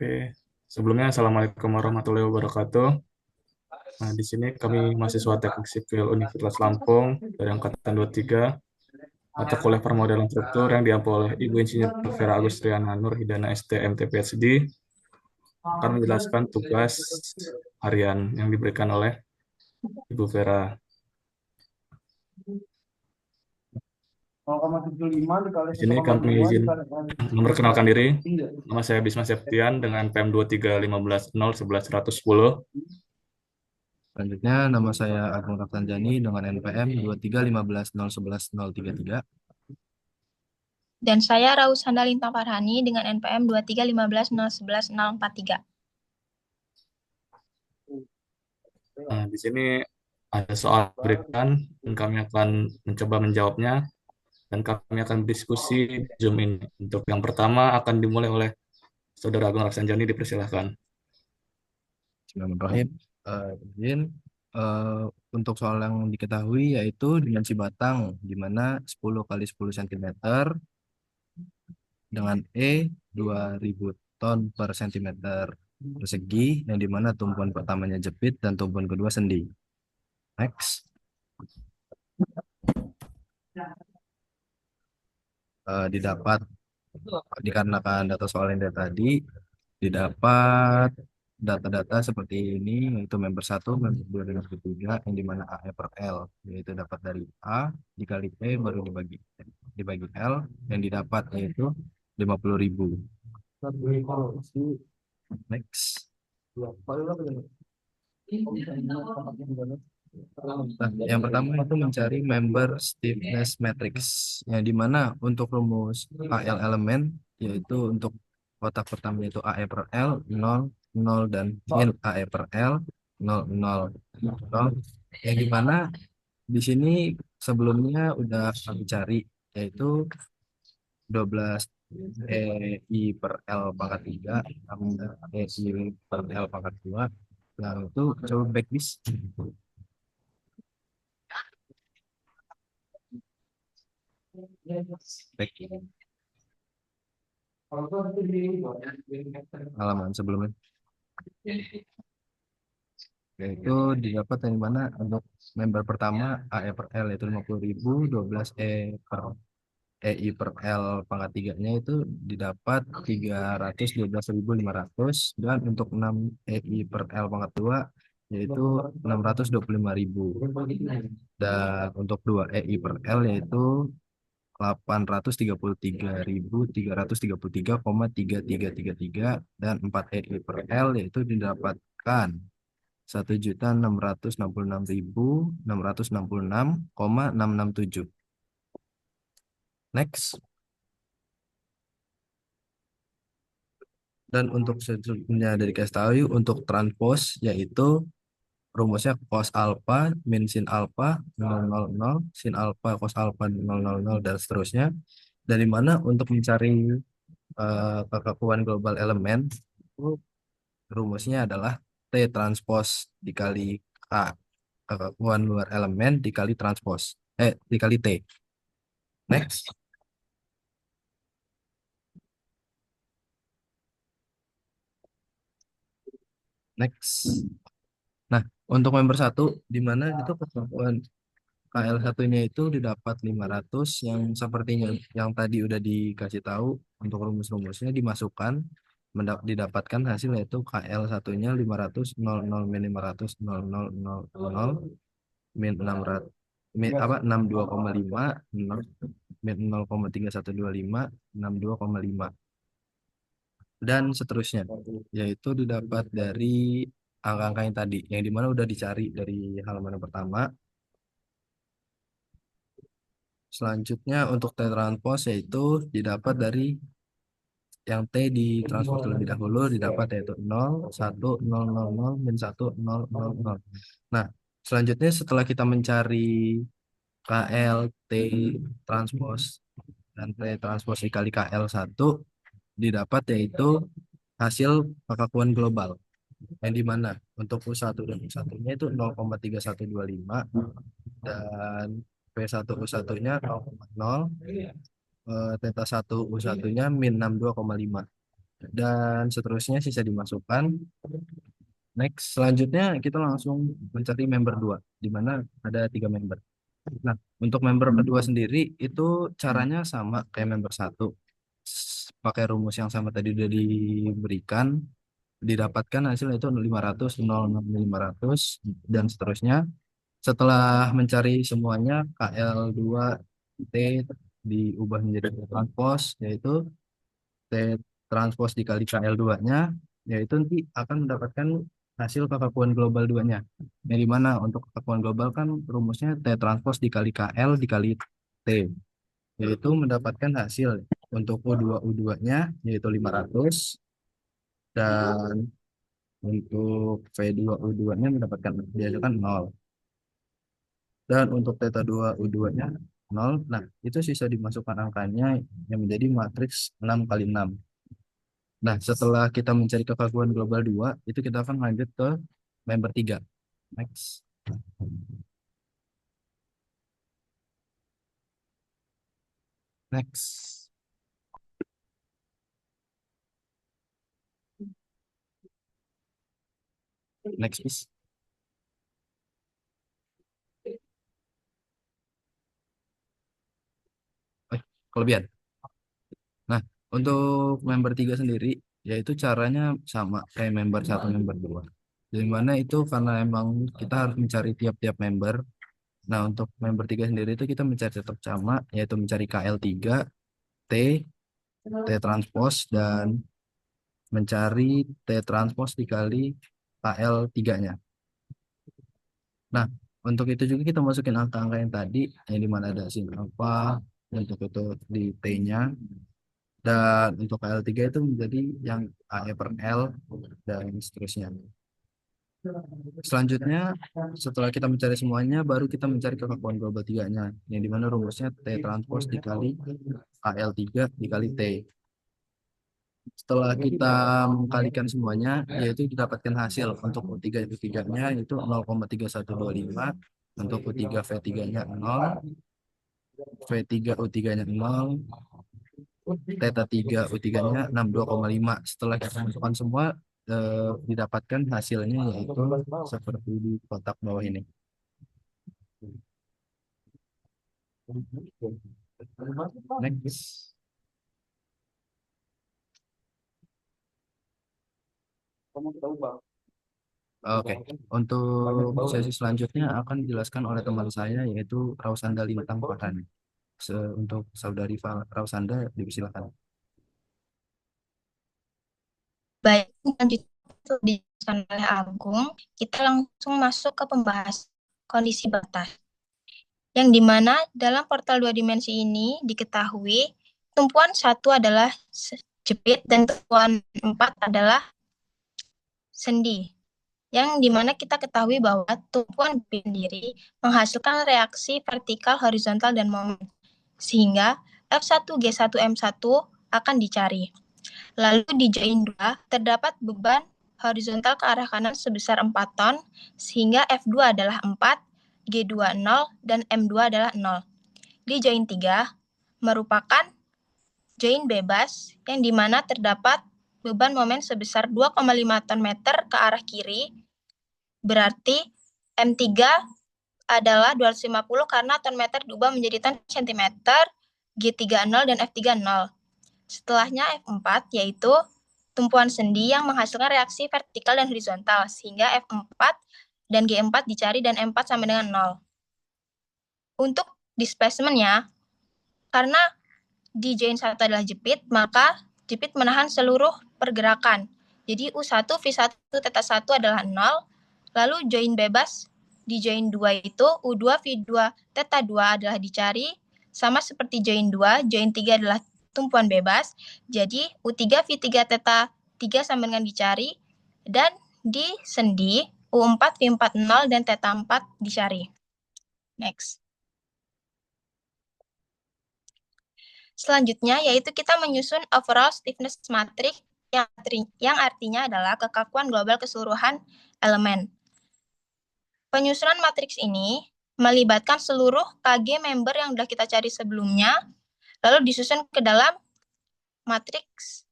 Oke, sebelumnya Assalamualaikum warahmatullahi wabarakatuh. Nah, di sini kami mahasiswa Teknik Sipil Universitas Lampung dari angkatan 23 mata kuliah permodalan struktur yang diampu oleh Ibu Insinyur Vera Agustriana Nur Hidana STM TPSD akan menjelaskan tugas harian yang diberikan oleh Ibu Vera. Di sini kami izin memperkenalkan diri. Nama saya Bisma Septian dengan PM 2315011110. Selanjutnya, nama saya Agung Rafsanjani dengan NPM 2315011033. Dan saya Raus Handalinta Farhani dengan NPM 2315011043. Nah, di sini ada soal berikan dan kami akan mencoba menjawabnya dan kami akan berdiskusi di Zoom ini. Untuk yang pertama akan dimulai oleh Saudara Agung Raksanjani, dipersilahkan. Bismillahirrahmanirrahim. Izin, eh, untuk soal yang diketahui yaitu dimensi batang di mana 10 kali 10 cm dengan 2000 ton per centimeter persegi yang di mana tumpuan pertamanya jepit dan tumpuan kedua sendi. Next. Didapat dikarenakan data soal yang dari tadi didapat data-data seperti ini, yaitu member satu, member 2, dan member 3 yang dimana AE per L yaitu dapat dari A dikali P baru dibagi L yang didapat yaitu 50.000. Next. Nah, yang pertama itu mencari member stiffness matrix, yang dimana untuk rumus AL elemen yaitu untuk kotak pertama yaitu AE per L 0, 0 dan min AE per L 0, 0, 0, yang dimana di sini sebelumnya udah kami cari yaitu 12 EI per L pangkat 3 tambah EI per L pangkat 2. Nah, itu coba back bis. Back halaman sebelumnya. Yaitu didapat yang mana untuk member pertama AE per L itu 50.000, 12 per EI per L pangkat 3-nya itu didapat 312.500, dan untuk 6 EI per L pangkat 2 yaitu 625.000, dan untuk 2 EI per L yaitu 833.333,3333, dan 4 EI per L yaitu didapatkan 1.666.666,667. Next. Dan untuk selanjutnya dari dikasih tahu untuk transpose yaitu rumusnya cos alpha min sin alpha 000 sin alpha cos alpha 000 dan seterusnya. Dari mana untuk mencari kekakuan global elemen itu rumusnya adalah T transpose dikali K, kekakuan luar elemen dikali transpose dikali T. Next. Next. Nah, untuk member satu di mana itu kekakuan KL satunya itu didapat 500, yang sepertinya yang tadi udah dikasih tahu untuk rumus-rumusnya dimasukkan, didapatkan hasil yaitu KL satunya 500 00 min 500 0000 min 600 min apa 62,5 min 0,3125 62,5 dan seterusnya, yaitu didapat dari angka-angka yang tadi yang dimana udah dicari dari halaman yang pertama. Selanjutnya untuk T transpose yaitu didapat dari yang T ditranspos terlebih dahulu, didapat yaitu 0, 1, 0, 0, 0, min 1, 0, 0, 0. Nah, selanjutnya setelah kita mencari KL, T transpos, dan T transpos dikali KL1, didapat yaitu hasil kekakuan global. Yang dimana untuk U1 dan U1-nya itu 0,3125, dan P1 U1-nya 0,0, Theta 1 U1-nya min 62,5. Dan seterusnya sisa dimasukkan. Next, selanjutnya kita langsung mencari member 2, di mana ada 3 member. Nah, untuk member kedua sendiri itu caranya sama kayak member satu. Pakai rumus yang sama tadi udah diberikan, didapatkan hasilnya itu 500, 0, 500, dan seterusnya. Setelah mencari semuanya, KL2T diubah menjadi T transpose, yaitu T transpose dikali KL2-nya, yaitu nanti akan mendapatkan hasil kekakuan global 2-nya. Yang dimana untuk kekakuan global kan rumusnya T transpose dikali KL dikali T, yaitu mendapatkan hasil untuk U2-nya yaitu 500, dan untuk V2U2-nya mendapatkan dihasilkan 0. Dan untuk theta 2 U2-nya 0. Nah, itu sisa dimasukkan angkanya yang menjadi matriks 6 kali 6. Nah, setelah kita mencari kekakuan global 2, itu kita akan lanjut ke member 3. Next. Next. Next, please. Kelebihan. Nah, untuk member 3 sendiri, yaitu caranya sama kayak member 1, member 2. Di mana itu karena emang kita harus mencari tiap-tiap member. Nah, untuk member 3 sendiri itu kita mencari tetap sama, yaitu mencari KL3, T, T transpose, dan mencari T transpose dikali KL3-nya. Nah, untuk itu juga kita masukin angka-angka yang tadi, yang dimana ada sin alpha, untuk itu di T-nya, dan untuk KL3 itu menjadi yang AE per L, dan seterusnya. Selanjutnya, setelah kita mencari semuanya, baru kita mencari kekakuan global 3-nya, yang dimana rumusnya T transpose dikali KL3 dikali T. Setelah kita mengkalikan semuanya, yaitu didapatkan hasil untuk U3 U3-nya itu 0,3125, untuk U3 V3-nya 0, V3 U3-nya 0, Theta 3 U3-nya 62,5. Setelah kita masukkan semua, didapatkan hasilnya yaitu seperti di kotak bawah ini. Next. Oke, untuk sesi selanjutnya akan dijelaskan oleh teman saya yaitu Rausanda Lintang Farhani. Untuk saudari Rausanda, dipersilakan. Baik, lanjut dijelaskan oleh Agung, kita langsung masuk ke pembahasan kondisi batas. Yang dimana dalam portal 2 dimensi ini diketahui tumpuan 1 adalah jepit dan tumpuan 4 adalah sendi. Yang dimana kita ketahui bahwa tumpuan jepit sendiri menghasilkan reaksi vertikal, horizontal, dan momen. Sehingga F1, G1, M1 akan dicari. Lalu di join 2 terdapat beban horizontal ke arah kanan sebesar 4 ton, sehingga F2 adalah 4, G2 0, dan M2 adalah 0. Di join 3 merupakan join bebas yang dimana terdapat beban momen sebesar 2,5 ton meter ke arah kiri, berarti M3 adalah 250 karena ton meter diubah menjadi ton sentimeter, G3 0, dan F3 0. Setelahnya F4 yaitu tumpuan sendi yang menghasilkan reaksi vertikal dan horizontal, sehingga F4 dan G4 dicari dan M4 sama dengan 0. Untuk displacementnya, karena di join 1 adalah jepit, maka jepit menahan seluruh pergerakan. Jadi U1, V1, Theta 1 adalah 0, lalu join bebas di join 2 itu U2, V2, Theta 2 adalah dicari, sama seperti join 2, join 3 adalah tumpuan bebas, jadi U3, V3, Theta 3 sama dengan dicari, dan di sendi U4, V4, 0, dan Theta 4 dicari. Next. Selanjutnya yaitu kita menyusun overall stiffness matrix yang artinya adalah kekakuan global keseluruhan elemen. Penyusunan matriks ini melibatkan seluruh KG member yang sudah kita cari sebelumnya, lalu disusun ke dalam matriks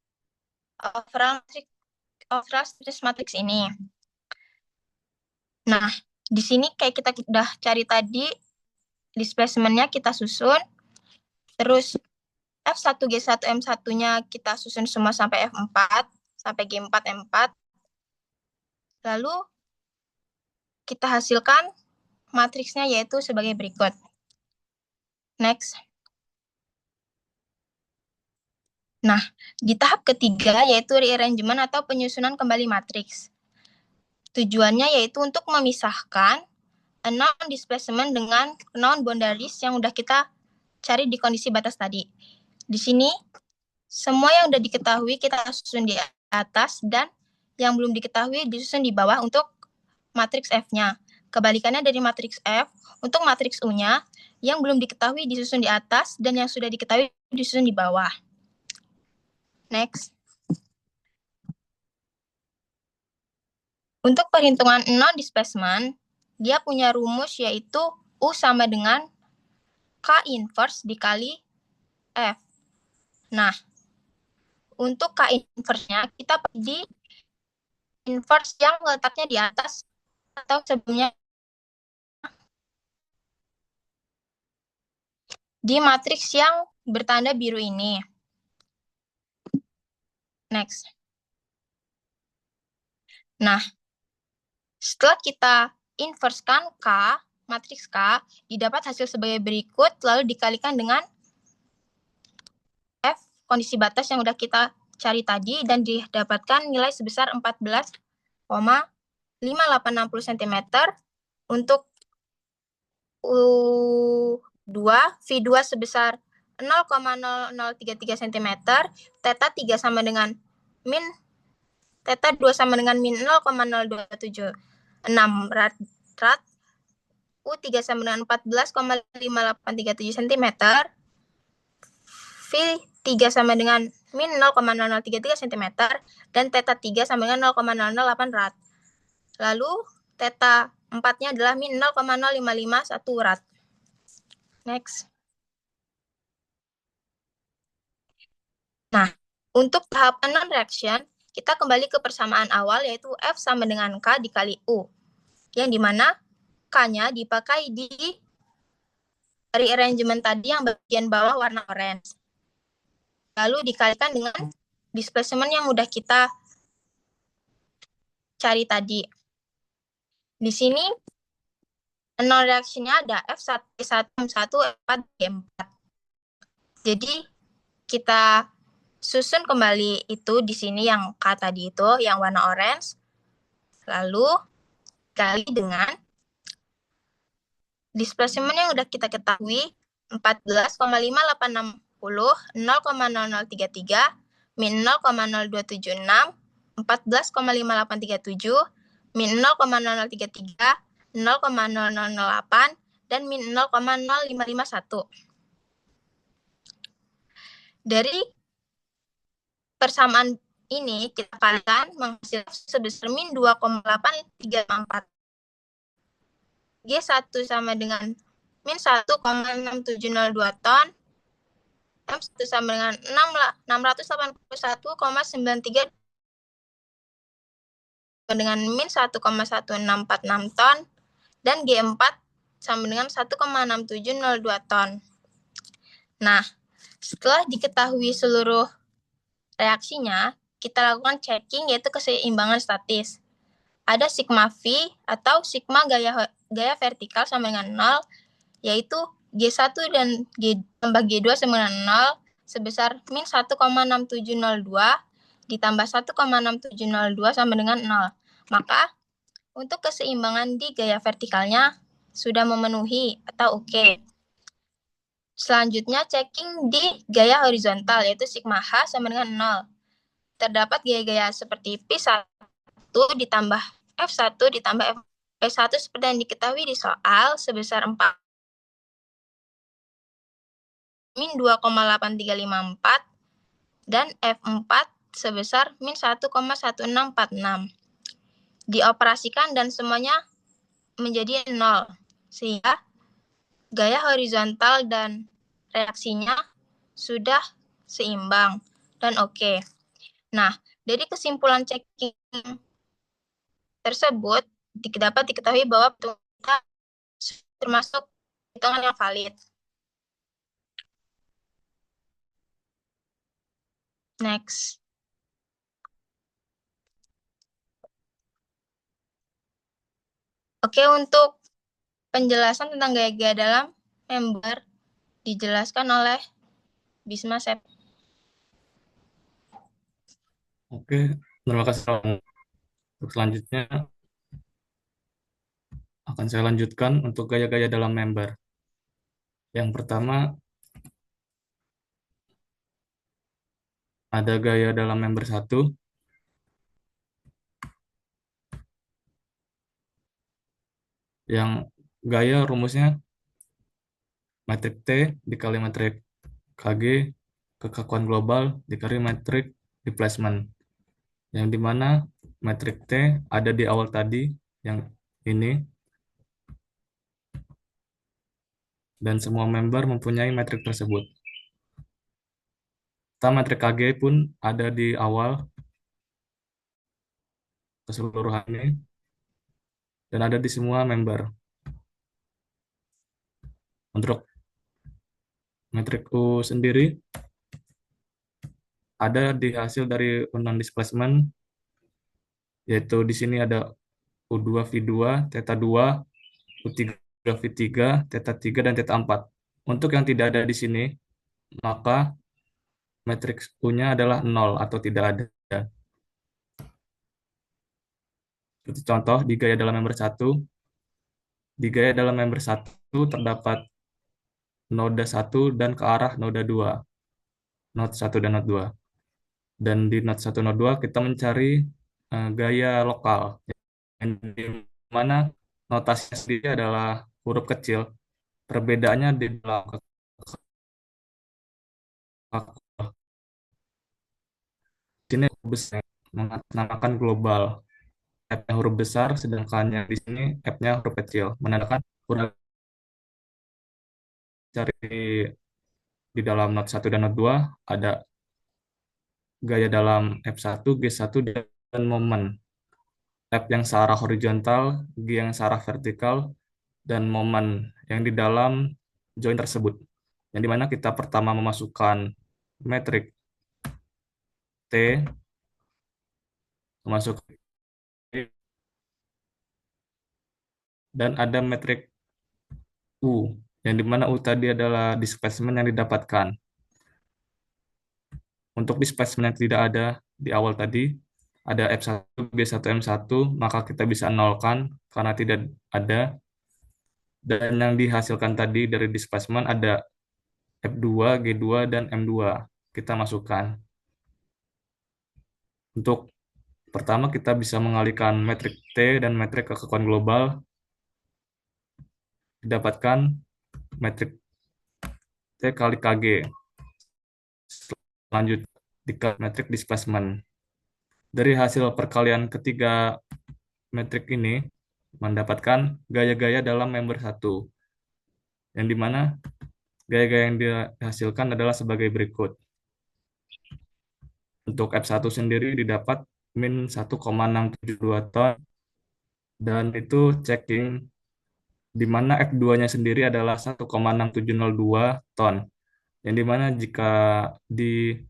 overall stress matrix ini. Nah, di sini kayak kita udah cari tadi, displacement-nya kita susun, terus F1, G1, M1-nya kita susun semua sampai F4, sampai G4, M4. Lalu kita hasilkan matriksnya yaitu sebagai berikut. Next. Nah, di tahap ketiga yaitu rearrangement atau penyusunan kembali matriks. Tujuannya yaitu untuk memisahkan unknown displacement dengan unknown boundaries yang udah kita cari di kondisi batas tadi. Di sini, semua yang udah diketahui kita susun di atas dan yang belum diketahui disusun di bawah untuk matriks F-nya. Kebalikannya dari matriks F, untuk matriks U-nya, yang belum diketahui disusun di atas dan yang sudah diketahui disusun di bawah. Next. Untuk perhitungan unknown displacement, dia punya rumus yaitu U sama dengan K inverse dikali F. Nah, untuk K inverse-nya kita di inverse yang letaknya di atas atau sebelumnya di matriks yang bertanda biru ini. Next. Nah, setelah kita inversekan K, matriks K, didapat hasil sebagai berikut, lalu dikalikan dengan F, kondisi batas yang udah kita cari tadi, dan didapatkan nilai sebesar 14,5860 cm untuk U2, V2 sebesar 0,0033 cm, theta 3 sama dengan min, theta 2 sama dengan min 0,0276 rad, U3 sama dengan 14,5837 cm, V3 sama dengan min 0,0033 cm, dan theta 3 sama dengan 0,008 rad. Lalu theta 4-nya adalah min 0,0551 rad. Next. Nah, untuk tahap unknown reaction, kita kembali ke persamaan awal yaitu F sama dengan K dikali U. Yang dimana K-nya dipakai di rearrangement tadi yang bagian bawah warna orange. Lalu dikalikan dengan displacement yang udah kita cari tadi. Di sini unknown reaction-nya ada F1, G1, M1, F4, G4. Jadi kita susun kembali itu di sini yang K tadi itu, yang warna orange. Lalu kali dengan displacement yang udah kita ketahui 14,5860, 0,0033, min 0,0276, 14,5837, min 0,0033, 0,0008, dan min 0,0551. Dari persamaan ini kita kalikan menghasilkan sebesar min 2,8354. G1 sama dengan min 1,6702 ton, M1 sama dengan 681,93 dengan min 1,1646 ton, dan G4 sama dengan 1,6702 ton. Nah, setelah diketahui seluruh reaksinya, kita lakukan checking yaitu keseimbangan statis. Ada sigma V atau sigma gaya vertikal sama dengan 0, yaitu G1 dan tambah G2 sama dengan 0 sebesar min 1,6702 ditambah 1,6702 sama dengan 0. Maka untuk keseimbangan di gaya vertikalnya sudah memenuhi atau oke. Selanjutnya checking di gaya horizontal yaitu sigma H sama dengan 0. Terdapat gaya-gaya seperti P1 ditambah F1 ditambah F1 seperti yang diketahui di soal sebesar 4 min 2,8354 dan F4 sebesar min 1,1646. Dioperasikan dan semuanya menjadi 0. Sehingga gaya horizontal dan reaksinya sudah seimbang dan oke. Nah, dari kesimpulan checking tersebut dapat diketahui bahwa kita termasuk hitungan yang valid. Next. Oke, untuk penjelasan tentang gaya-gaya dalam member dijelaskan oleh Bisma Sep. Oke, terima kasih. Untuk selanjutnya akan saya lanjutkan untuk gaya-gaya dalam member. Yang pertama, ada gaya dalam member 1 yang gaya rumusnya metrik T dikali metrik KG kekakuan global dikali metrik displacement, yang dimana metrik T ada di awal tadi yang ini, dan semua member mempunyai metrik tersebut. Metrik KG pun ada di awal keseluruhannya dan ada di semua member. Untuk metrik U sendiri ada di hasil dari unknown displacement, yaitu di sini ada U2V2, Theta 2, U3V3, Theta 3, dan Theta 4. Untuk yang tidak ada di sini, maka matriks U-nya adalah 0 atau tidak ada. Seperti contoh, di gaya dalam member 1, di gaya dalam member 1 terdapat noda 1 dan ke arah noda 2, node 1 dan node 2. Dan di node 1, node 2 kita mencari gaya lokal, yang di mana notasinya sendiri adalah huruf kecil. Perbedaannya di dalam sini huruf besar menamakan global. F-nya huruf besar, sedangkan yang di sini F-nya huruf kecil, menandakan huruf cari di dalam not 1 dan not 2 ada gaya dalam F1, G1, dan momen. F yang searah horizontal, G yang searah vertikal, dan momen yang di dalam join tersebut. Yang dimana kita pertama memasukkan metrik T, masuk dan ada metrik U, yang dimana U tadi adalah displacement yang didapatkan. Untuk displacement yang tidak ada di awal tadi, ada F1, G1, M1, maka kita bisa nolkan karena tidak ada. Dan yang dihasilkan tadi dari displacement ada F2, G2, dan M2. Kita masukkan. Untuk pertama kita bisa mengalihkan metrik T dan metrik kekakuan global. Didapatkan metrik T kali KG. Lanjut di metrik displacement. Dari hasil perkalian ketiga metrik ini mendapatkan gaya-gaya dalam member 1, yang dimana gaya-gaya yang dihasilkan adalah sebagai berikut. Untuk F1 sendiri didapat min 1,672 ton, dan itu checking, di mana F2-nya sendiri adalah 1,6702 ton, yang dimana jika di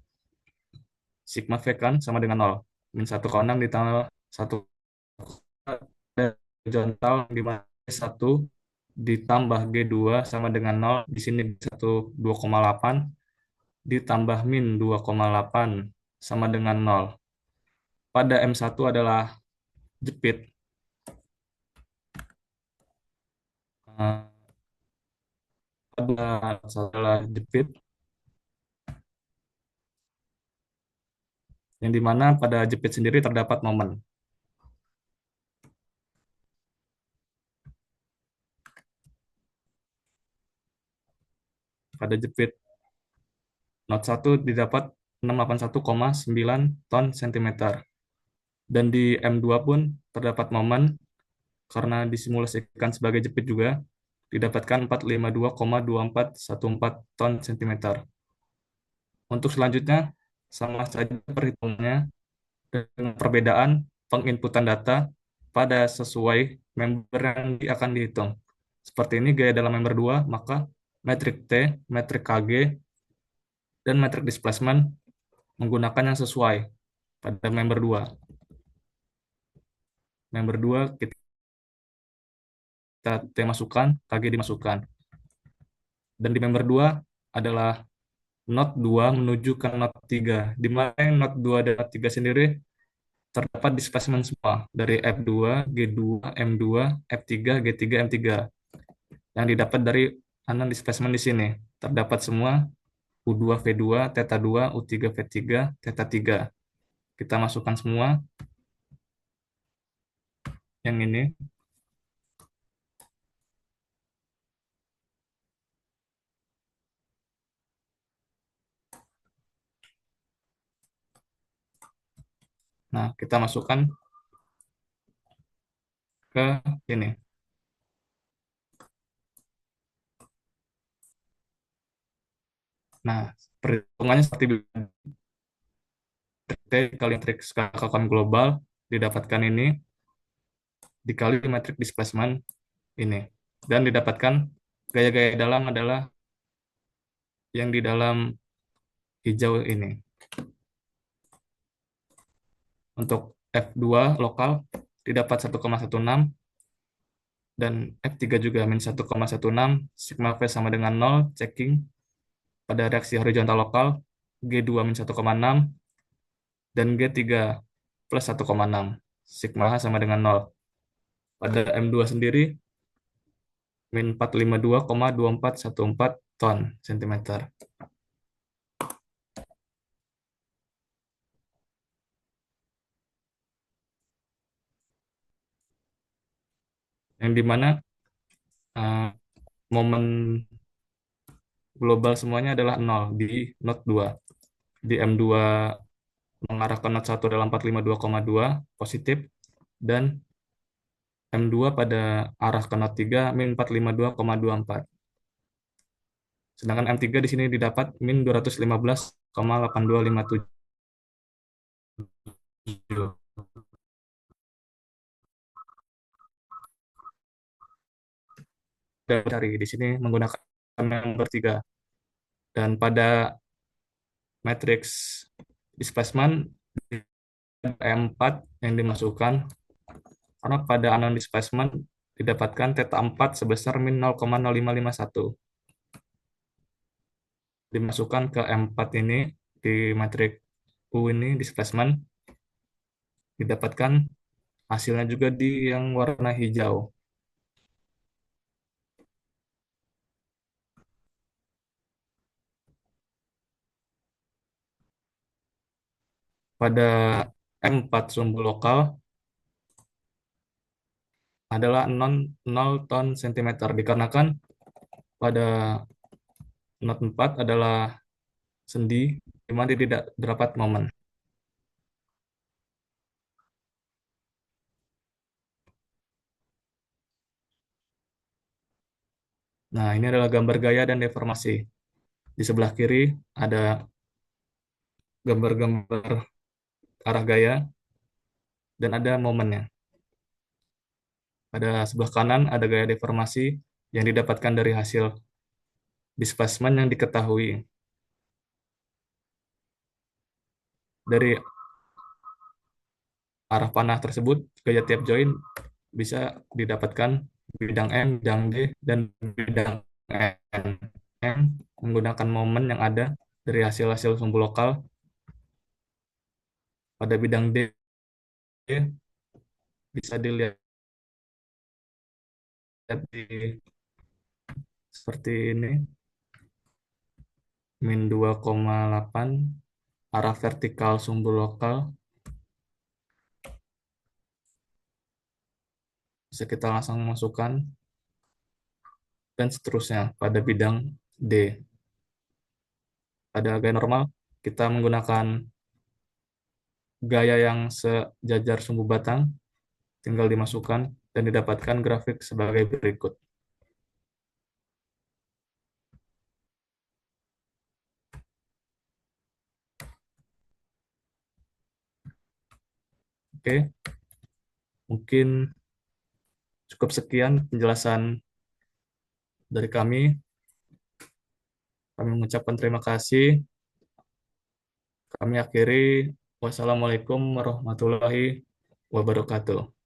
sigma V kan sama dengan 0, min 1,6 ditambah 1 horizontal, di mana 1 ditambah G2 sama dengan 0, di sini 2,8 ditambah min 2,8 sama dengan 0. Pada M1 adalah jepit. Pada adalah jepit, yang dimana pada jepit sendiri terdapat momen. Pada jepit not 1 didapat 681,9 ton cm. Dan di M2 pun terdapat momen karena disimulasikan sebagai jepit juga, didapatkan 452,2414 ton cm. Untuk selanjutnya, sama saja perhitungannya dengan perbedaan penginputan data pada sesuai member yang akan dihitung. Seperti ini gaya dalam member 2, maka metrik T, metrik KG, dan metrik displacement menggunakan yang sesuai pada member 2. Member 2 kita T masukkan, KG dimasukkan. Dan di member 2 adalah node 2 menuju ke node 3, di mana node 2 dan node 3 sendiri terdapat displacement semua dari F2, G2, M2, F3, G3, M3 yang didapat dari unknown displacement di sini. Terdapat semua U2, V2, Theta 2, U3, V3, Theta 3. Kita masukkan semua yang ini. Nah, kita masukkan ke sini. Nah, perhitungannya seperti T kali metrik skala global didapatkan ini dikali metrik displacement ini. Dan didapatkan gaya-gaya dalam adalah yang di dalam hijau ini. Untuk F2 lokal didapat 1,16 dan F3 juga min 1,16, sigma V sama dengan 0, checking pada reaksi horizontal lokal, G2 min 1,6 dan G3 plus 1,6, sigma H sama dengan 0. Pada M2 sendiri min 452,2414 ton cm. Yang dimana momen global semuanya adalah 0 di node 2. Di M2 mengarah ke node 1 adalah 452,2 positif, dan M2 pada arah ke node 3 min 452,24. Sedangkan M3 di sini didapat min 215,8257. Dan cari di sini menggunakan member 3. Dan pada matriks displacement M4 yang dimasukkan, karena pada unknown displacement didapatkan theta 4 sebesar min 0,0551. Dimasukkan ke M4 ini di matrik U ini displacement, didapatkan hasilnya juga di yang warna hijau. Pada M4 sumbu lokal adalah 0 ton cm, dikarenakan pada node 4 adalah sendi di mana tidak terdapat momen. Nah, ini adalah gambar gaya dan deformasi. Di sebelah kiri ada gambar-gambar arah gaya dan ada momennya. Pada sebelah kanan ada gaya deformasi yang didapatkan dari hasil displacement yang diketahui. Dari arah panah tersebut, gaya tiap join bisa didapatkan bidang M, bidang D, dan bidang N. M menggunakan momen yang ada dari hasil-hasil sumbu lokal. Pada bidang D bisa dilihat di seperti ini, min 2,8 arah vertikal sumbu lokal. Bisa kita langsung masukkan dan seterusnya pada bidang D. Pada gaya normal, kita menggunakan gaya yang sejajar sumbu batang, tinggal dimasukkan dan didapatkan grafik sebagai berikut. Oke, mungkin cukup sekian penjelasan dari kami. Kami mengucapkan terima kasih. Kami akhiri. Wassalamualaikum warahmatullahi wabarakatuh.